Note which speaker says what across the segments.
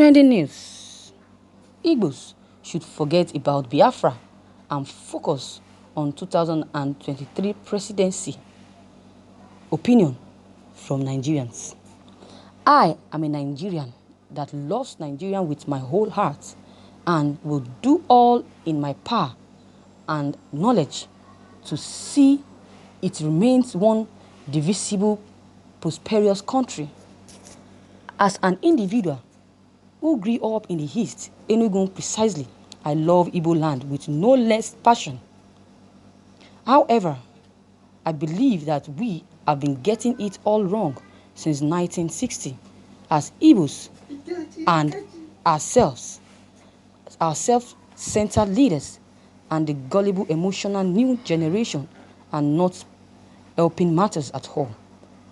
Speaker 1: Trending news. Igbos should forget about Biafra and focus on 2023 presidency. Opinion from Nigerians. I am a Nigerian that loves Nigeria with my whole heart and will do all in my power and knowledge to see it remains one divisible, prosperous country. As an individual who grew up in the East, Enugu precisely, I love Igbo land with no less passion. However, I believe that we have been getting it all wrong since 1960 as Igbos and ourselves, our self-centered leaders and the gullible emotional new generation are not helping matters at all.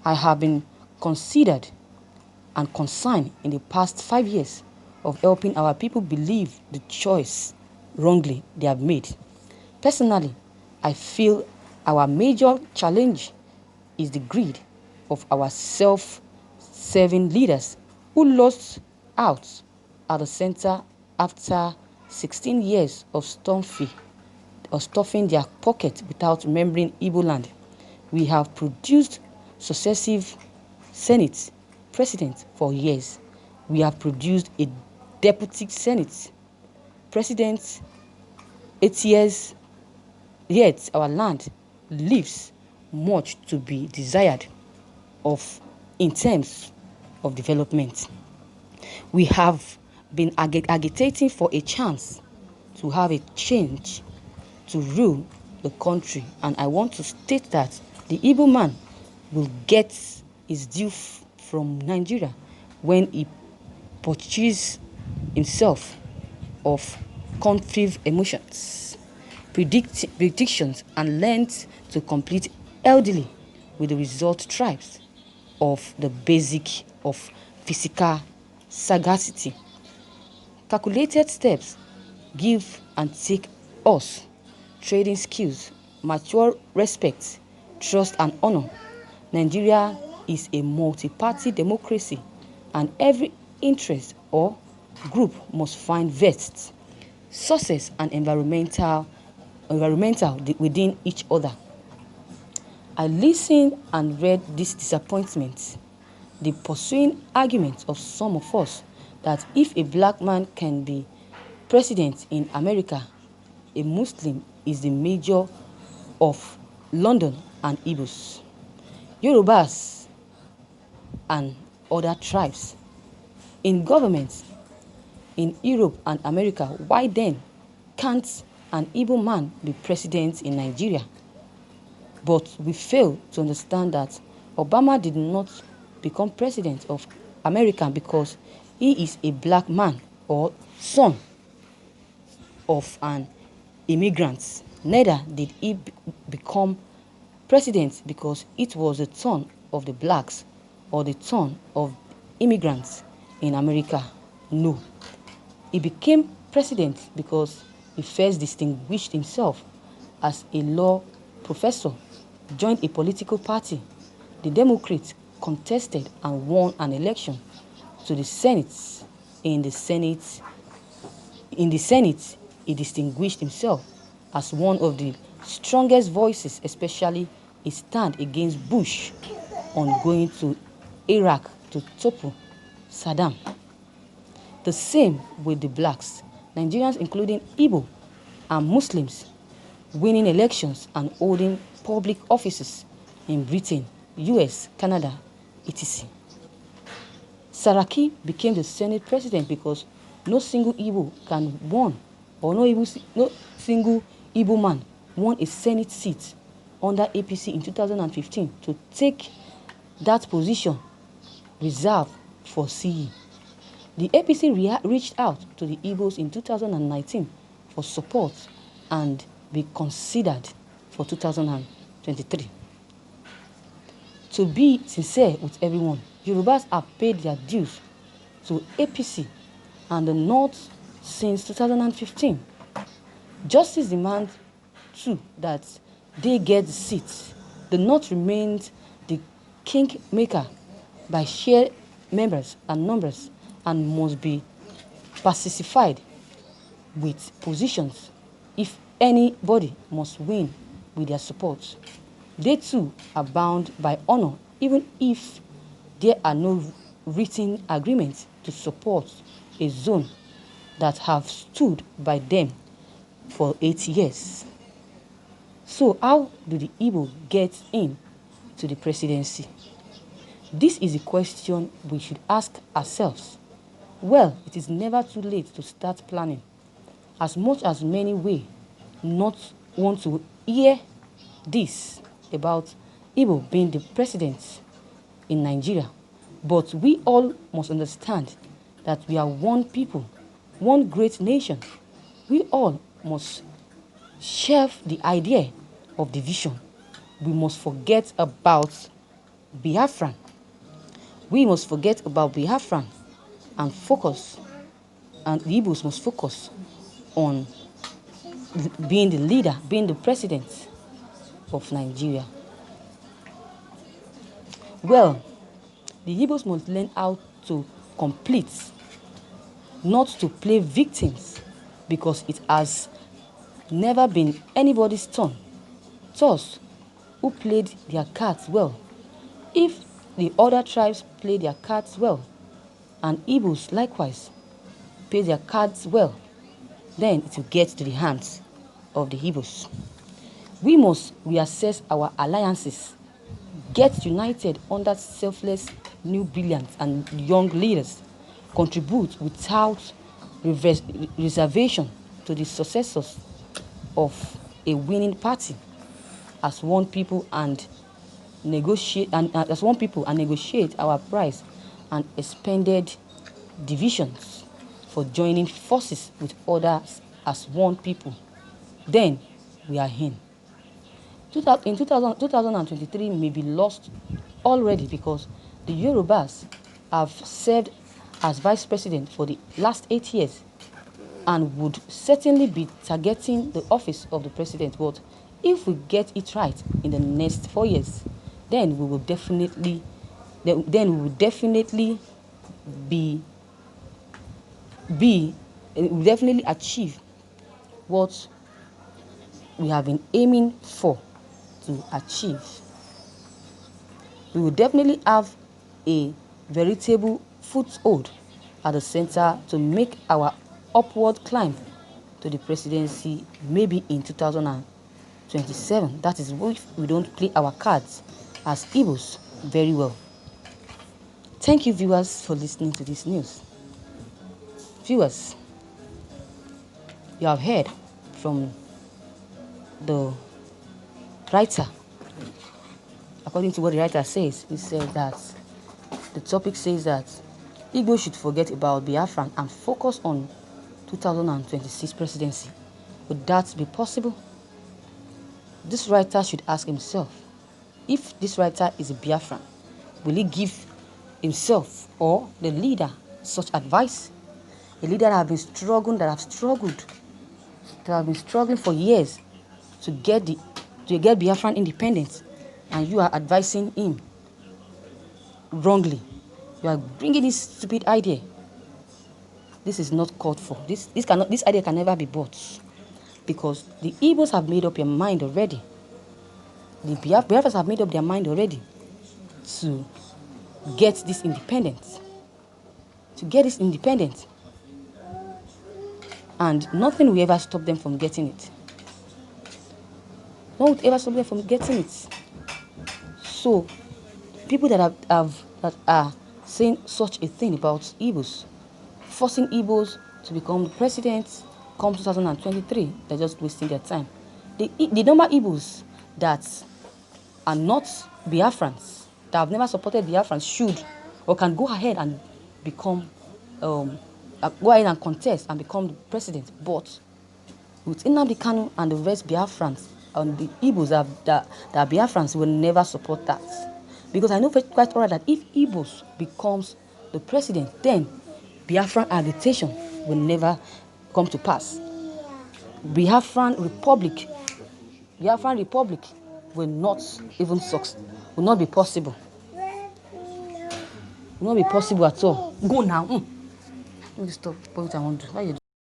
Speaker 1: I have been considered and concerned in the past 5 years of helping our people believe the choice wrongly they have made. Personally, I feel our major challenge is the greed of our self-serving leaders who lost out at the center after 16 years of stuffing their pocket without remembering Igbo land. We have produced successive Senate presidents for years. We have produced a deputy Senate president 8 years, yet our land leaves much to be desired of in terms of development. We have been agitating for a chance to have a change to rule the country, and I want to state that the Igbo man will get his due from Nigeria when he purchases himself of conflictive emotions, predictions, and learns to complete elderly with the result tribes of the basic of physical sagacity. Calculated steps give and take us trading skills, mature respect, trust, and honor. Nigeria is a multi-party democracy, and every interest or group must find vests, success, and environmental within each other. I listened and read this disappointment, the pursuing argument of some of us that if a black man can be president in America, a Muslim is the mayor of London and Igbos, Yorubas, and other tribes in government in Europe and America. Why then can't an Igbo man be president in Nigeria? But we fail to understand that Obama did not become president of America because he is a black man or son of an immigrant. Neither did he become president because it was the turn of the blacks or the turn of immigrants in America. No. He became president because he first distinguished himself as a law professor, joined a political party. The Democrats contested and won an election to the Senate. In the Senate, he distinguished himself as one of the strongest voices, especially his stand against Bush on going to Iraq to topple Saddam. The same with the blacks, Nigerians including Igbo and Muslims, winning elections and holding public offices in Britain, US, Canada, etc. Saraki became the Senate president because no single Igbo can won, or no single Igbo man won a Senate seat under APC in 2015 to take that position reserved for CE. The APC reached out to the Igbos in 2019 for support and be considered for 2023. To be sincere with everyone, Yorubas have paid their dues to APC and the North since 2015. Justice demands too that they get the seats. The North remains the kingmaker by sheer members and numbers and must be pacified with positions if anybody must win with their support. They too are bound by honor even if there are no written agreements to support a zone that have stood by them for 8 years. So how do the Igbo get in to the presidency? This is a question we should ask ourselves. Well, it is never too late to start planning. As much as many may not want to hear this about Igbo being the president in Nigeria, but we all must understand that we are one people, one great nation. We all must share the idea of division. We must forget about Biafran. We must forget about Biafran and focus, and the Igbos must focus on being the leader, being the president of Nigeria. Well, the Igbos must learn how to complete, not to play victims, because it has never been anybody's turn. Thus, who played their cards well? If the other tribes play their cards well, and Igbos likewise play their cards well, then it will get to the hands of the Igbos. We must reassess our alliances, get united under selfless new brilliant and young leaders, contribute without reservation to the successes of a winning party as one people and negotiate our price and expanded divisions for joining forces with others as one people. Then we are in. 2023 may be lost already because the Yorubas have served as vice president for the last 8 years and would certainly be targeting the office of the president. But if we get it right in the next 4 years, then we will definitely achieve what we have been aiming for to achieve. We will definitely have a veritable foothold at the center to make our upward climb to the presidency maybe in 2027. That is if we don't play our cards as Igbos very well. Thank you, viewers, for listening to this news. Viewers, you have heard from the writer. According to what the writer says, he said that the topic says that Igbo should forget about Biafran and focus on 2026 presidency. Would that be possible? This writer should ask himself, if this writer is a Biafran, will he give himself or the leader such advice? A leader that have been struggling for years to get Biafran independence, and you are advising him wrongly. You are bringing this stupid idea. This is not called for. This idea can never be bought, because the Igbos have made up their mind already. The Biafras have made up their mind already to get this independence. And nothing will ever stop them from getting it. No one will ever stop them from getting it. So, people that are saying such a thing about Igbos, forcing Igbos to become the president come 2023, they're just wasting their time. The normal Igbos that are not Biafrans, that have never supported Biafrans, should or can go ahead and become, go ahead and contest and become the president. But with Nnamdi Kanu and the rest Biafrans and the Igbos that Biafrans will never support that. Because I know quite alright that if Igbos becomes the president, then Biafran agitation will never come to pass. Biafran Republic will not even succeed, will not be possible. Will not be possible at all. Go now. Let me stop. What I want to do. Why you